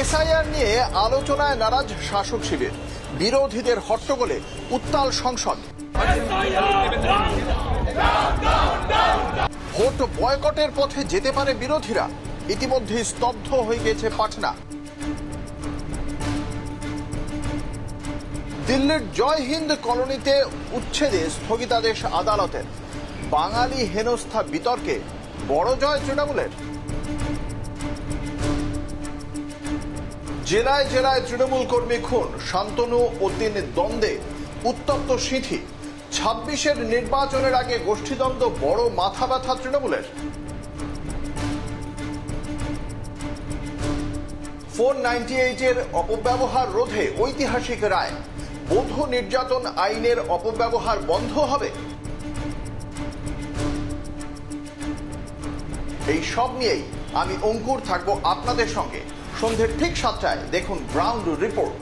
SIR নিয়ে আলোচনায় নারাজ শাসক শিবির, বিরোধীদের হট্টগোলে উত্তাল সংসদ। ভোট বয়কটের পথে যেতে পারে বিরোধীরা, ইতিমধ্যে স্তব্ধ হয়ে গেছে পাটনা। দিল্লির জয় হিন্দ কলোনিতে উচ্ছেদে স্থগিতাদেশ আদালতের, বাঙালি হেনস্থা বিতর্কে বড় জয় তৃণমূলের। জেলায় জেলায় তৃণমূল কর্মী খুন, শান্তনু ও তিন দ্বন্দ্বে উত্তপ্ত সিঁথি। 26-এর নির্বাচনের আগে গোষ্ঠীদ্বন্দ্ব বড় মাথা ব্যথা তৃণমূলের। 498-এর অপব্যবহার রোধে ঐতিহাসিক রায়, বধূ নির্যাতন আইনের অপব্যবহার বন্ধ হবে। এই সব নিয়েই আমি অঙ্কুর থাকবো আপনাদের সঙ্গে। সন্ধ্যের ঠিক 7টায় দেখুন গ্রাউন্ড রিপোর্ট।